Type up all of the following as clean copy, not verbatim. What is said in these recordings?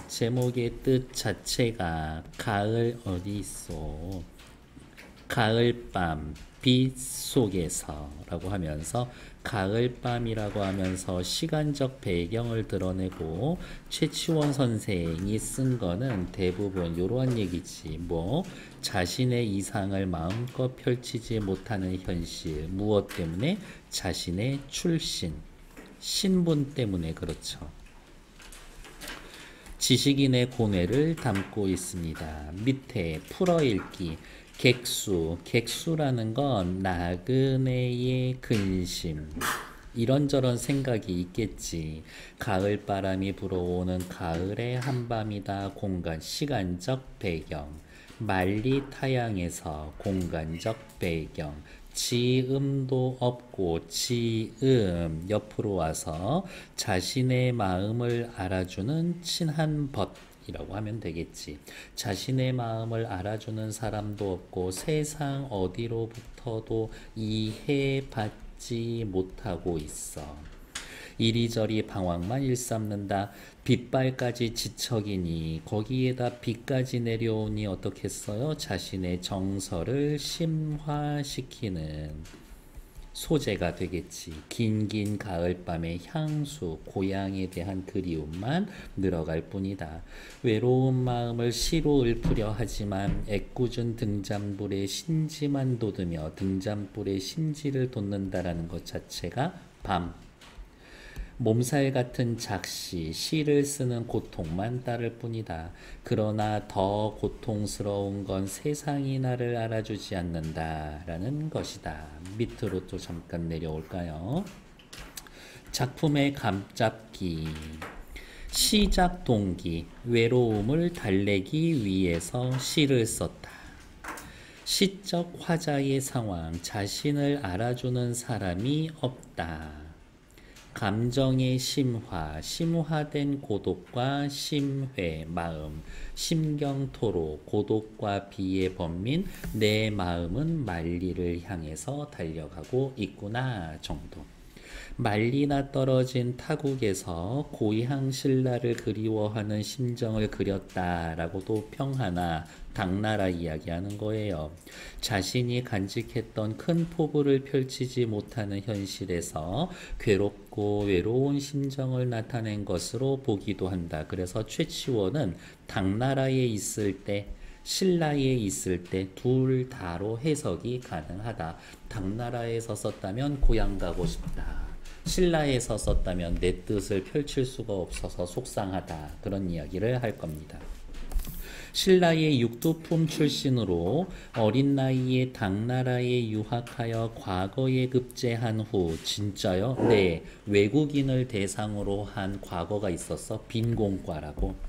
제목의 뜻 자체가 가을 어디 있어? 가을밤 빛 속에서 라고 하면서 가을밤이라고 하면서 시간적 배경을 드러내고 최치원 선생이 쓴 거는 대부분 이러한 얘기지. 뭐 자신의 이상을 마음껏 펼치지 못하는 현실, 무엇 때문에? 자신의 출신, 신분 때문에. 그렇죠. 지식인의 고뇌를 담고 있습니다. 밑에 풀어읽기 객수라는 건 나그네의 근심, 이런저런 생각이 있겠지. 가을바람이 불어오는 가을의 한밤이다. 공간, 시간적 배경. 만리 타양에서 공간적 배경. 지음도 없고 지음 옆으로 와서 자신의 마음을 알아주는 친한 벗이라고 하면 되겠지. 자신의 마음을 알아주는 사람도 없고 세상 어디로부터도 이해받지 못하고 있어. 이리저리 방황만 일삼는다. 빗발까지 지척이니 거기에다 비까지 내려오니 어떻겠어요? 자신의 정서를 심화시키는 소재가 되겠지. 긴긴 가을밤의 향수, 고향에 대한 그리움만 늘어갈 뿐이다. 외로운 마음을 시로 읊으려 하지만 애꿎은 등잔불에 신지만 돋으며 등잔불에 신지를 돋는다라는 것 자체가 밤. 몸살 같은 작시, 시를 쓰는 고통만 따를 뿐이다. 그러나 더 고통스러운 건 세상이 나를 알아주지 않는다라는 것이다. 밑으로 또 잠깐 내려올까요? 작품의 감잡기. 시작 동기, 외로움을 달래기 위해서 시를 썼다. 시적 화자의 상황, 자신을 알아주는 사람이 없다. 감정의 심화, 심화된 고독과 심회, 마음, 심경토로, 고독과 비의 번민, 내 마음은 만리를 향해서 달려가고 있구나 정도. 말리나 떨어진 타국에서 고향 신라를 그리워하는 심정을 그렸다라고도 평하나 당나라 이야기하는 거예요. 자신이 간직했던 큰 포부를 펼치지 못하는 현실에서 괴롭고 외로운 심정을 나타낸 것으로 보기도 한다. 그래서 최치원은 당나라에 있을 때 신라에 있을 때 둘 다로 해석이 가능하다. 당나라에서 썼다면 고향 가고 싶다. 신라에서 썼다면 내 뜻을 펼칠 수가 없어서 속상하다. 그런 이야기를 할 겁니다. 신라의 육두품 출신으로 어린 나이에 당나라에 유학하여 과거에 급제한 후, 진짜요? 네, 외국인을 대상으로 한 과거가 있었어. 빈공과라고.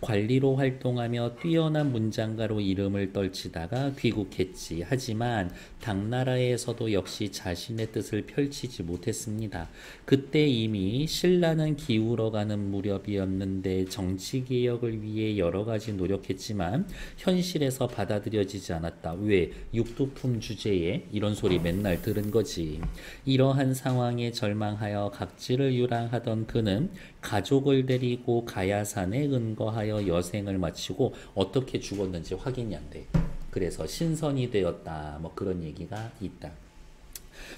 관리로 활동하며 뛰어난 문장가로 이름을 떨치다가 귀국했지. 하지만 당나라에서도 역시 자신의 뜻을 펼치지 못했습니다. 그때 이미 신라는 기울어가는 무렵이었는데 정치개혁을 위해 여러 가지 노력했지만 현실에서 받아들여지지 않았다. 왜? 육두품 주제에 이런 소리 맨날 들은 거지. 이러한 상황에 절망하여 각지를 유랑하던 그는 가족을 데리고 가야산에 은거하여 여생을 마치고 어떻게 죽었는지 확인이 안 돼. 그래서 신선이 되었다. 뭐 그런 얘기가 있다.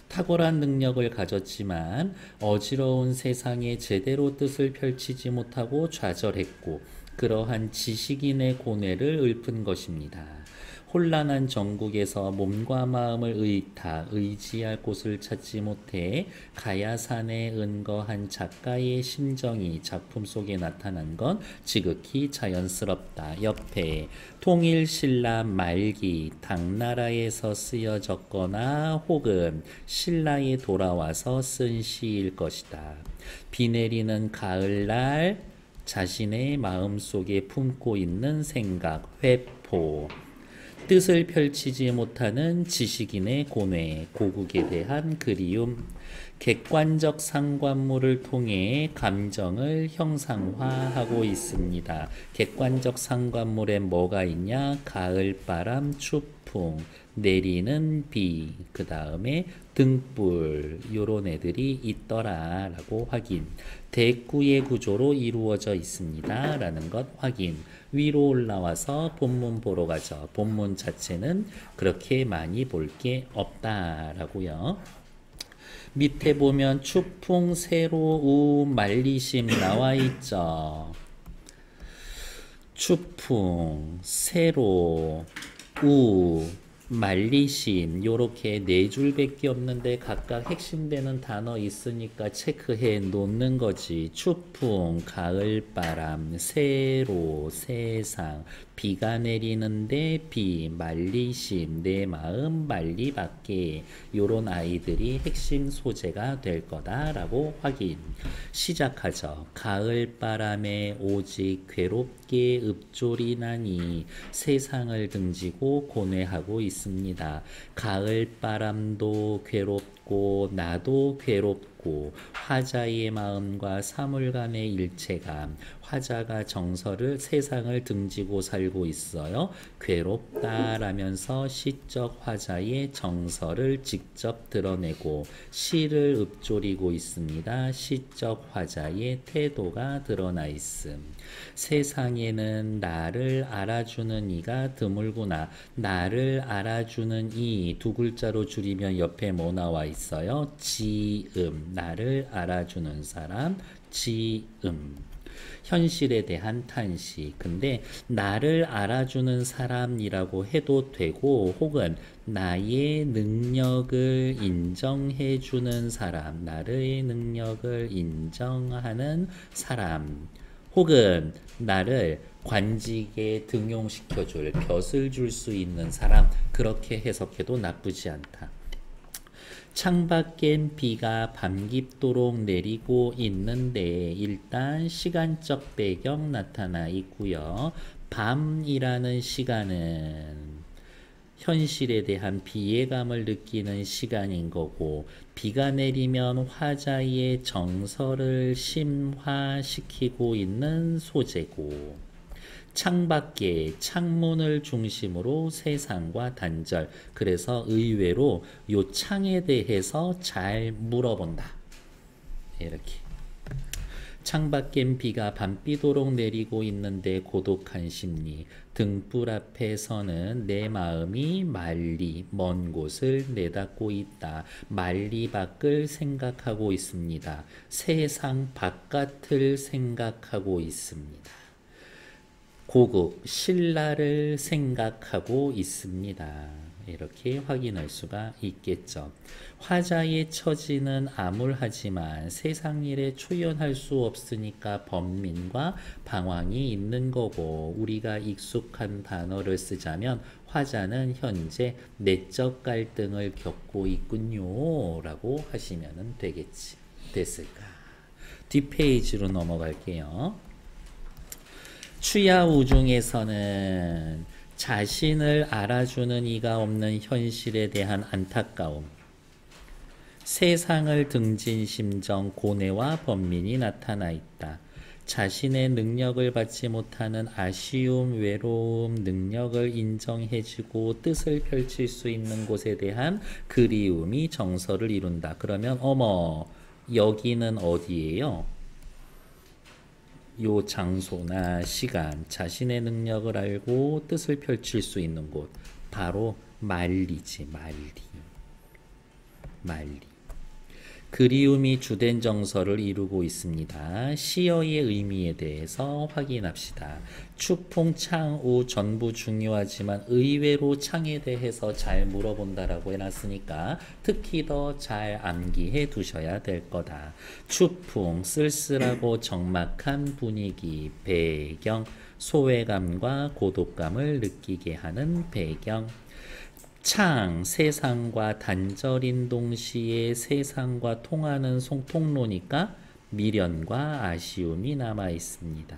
탁월한 능력을 가졌지만 어지러운 세상에 제대로 뜻을 펼치지 못하고 좌절했고 그러한 지식인의 고뇌를 읊은 것입니다. 혼란한 전국에서 몸과 마음을 의지할 곳을 찾지 못해 가야산에 은거한 작가의 심정이 작품 속에 나타난 건 지극히 자연스럽다. 옆에 통일신라 말기 당나라에서 쓰여졌거나 혹은 신라에 돌아와서 쓴 시일 것이다. 비 내리는 가을날 자신의 마음속에 품고 있는 생각, 회포, 뜻을 펼치지 못하는 지식인의 고뇌, 고국에 대한 그리움, 객관적 상관물을 통해 감정을 형상화하고 있습니다. 객관적 상관물에 뭐가 있냐? 가을바람, 추풍, 내리는 비, 그 다음에 등불, 요런 애들이 있더라 라고 확인. 대꾸의 구조로 이루어져 있습니다 라는 것 확인. 위로 올라와서 본문 보러 가죠. 본문 자체는 그렇게 많이 볼 게 없다 라고요. 밑에 보면 추풍, 세로, 우, 말리심 나와 있죠. 추풍, 세로, 우, 말리심 요렇게 네 줄밖에 없는데 각각 핵심되는 단어 있으니까 체크해 놓는 거지. 추풍, 가을바람, 세로, 세상, 비가 내리는데 비, 말리심, 내 마음 말리밖에 요런 아이들이 핵심 소재가 될 거다라고 확인. 시작하죠. 가을바람에 오직 괴롭게 읍졸이 나니 세상을 등지고 고뇌하고 있습니다. 가을바람도 괴롭고 나도 괴롭고 화자의 마음과 사물간의 일체감. 화자가 정서를 세상을 등지고 살고 있어요. 괴롭다라면서 시적 화자의 정서를 직접 드러내고 시를 읊조리고 있습니다. 시적 화자의 태도가 드러나 있음. 세상에는 나를 알아주는 이가 드물구나. 나를 알아주는 이 두 글자로 줄이면 옆에 뭐 나와 있어요? 지음. 나를 알아주는 사람, 지음. 현실에 대한 탄식. 근데 나를 알아주는 사람이라고 해도 되고 혹은 나의 능력을 인정해 주는 사람, 나의 능력을 인정하는 사람, 혹은 나를 관직에 등용시켜줄, 벼슬 줄 수 있는 사람, 그렇게 해석해도 나쁘지 않다. 창밖엔 비가 밤 깊도록 내리고 있는데 일단 시간적 배경 나타나 있고요. 밤이라는 시간은 현실에 대한 비애감을 느끼는 시간인 거고, 비가 내리면 화자의 정서를 심화시키고 있는 소재고, 창밖에 창문을 중심으로 세상과 단절. 그래서 의외로 요 창에 대해서 잘 물어본다. 이렇게. 창밖엔 비가 밤비도록 내리고 있는데 고독한 심리. 등불 앞에서는 내 마음이 만리, 먼 곳을 내닫고 있다. 만리 밖을 생각하고 있습니다. 세상 바깥을 생각하고 있습니다. 고국, 신라를 생각하고 있습니다. 이렇게 확인할 수가 있겠죠. 화자의 처지는 암울하지만 세상 일에 초연할 수 없으니까 번민과 방황이 있는 거고, 우리가 익숙한 단어를 쓰자면 화자는 현재 내적 갈등을 겪고 있군요 라고 하시면 되겠지. 됐을까? 뒷페이지로 넘어갈게요. 추야우 중에서는 자신을 알아주는 이가 없는 현실에 대한 안타까움, 세상을 등진 심정, 고뇌와 번민이 나타나 있다. 자신의 능력을 받지 못하는 아쉬움, 외로움, 능력을 인정해주고 뜻을 펼칠 수 있는 곳에 대한 그리움이 정서를 이룬다. 그러면 어머, 여기는 어디예요? 요 장소나 시간, 자신의 능력을 알고 뜻을 펼칠 수 있는 곳, 바로 만리지. 만리. 그리움이 주된 정서를 이루고 있습니다. 시어의 의미에 대해서 확인합시다. 추풍, 창, 우 전부 중요하지만 의외로 창에 대해서 잘 물어본다라고 해놨으니까 특히 더 잘 암기해 두셔야 될 거다. 추풍, 쓸쓸하고 적막한 분위기, 배경, 소외감과 고독감을 느끼게 하는 배경. 창, 세상과 단절인 동시에 세상과 통하는 통로니까 미련과 아쉬움이 남아 있습니다.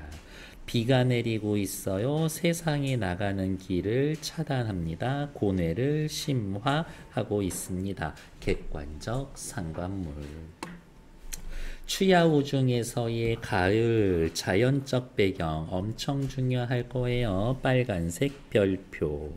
비가 내리고 있어요. 세상에 나가는 길을 차단합니다. 고뇌를 심화하고 있습니다. 객관적 상관물. 추야우 중에서의 가을 자연적 배경 엄청 중요할 거예요. 빨간색 별표.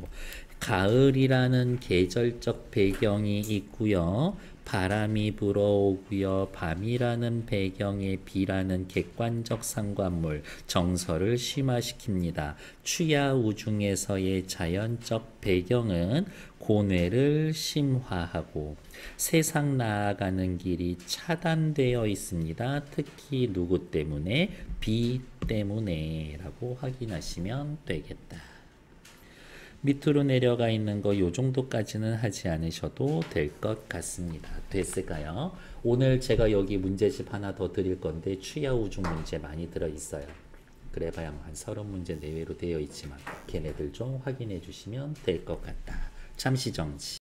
가을이라는 계절적 배경이 있고요. 바람이 불어오고요. 밤이라는 배경에 비라는 객관적 상관물, 정서를 심화시킵니다. 추야우 중에서의 자연적 배경은 고뇌를 심화하고 세상 나아가는 길이 차단되어 있습니다. 특히 누구 때문에? 비 때문에 라고 확인하시면 되겠다. 밑으로 내려가 있는 거 요 정도까지는 하지 않으셔도 될 것 같습니다. 됐을까요? 오늘 제가 여기 문제집 하나 더 드릴 건데 추야우중 문제 많이 들어있어요. 그래봐야 한 30문제 내외로 되어 있지만 걔네들 좀 확인해 주시면 될 것 같다. 잠시 정지.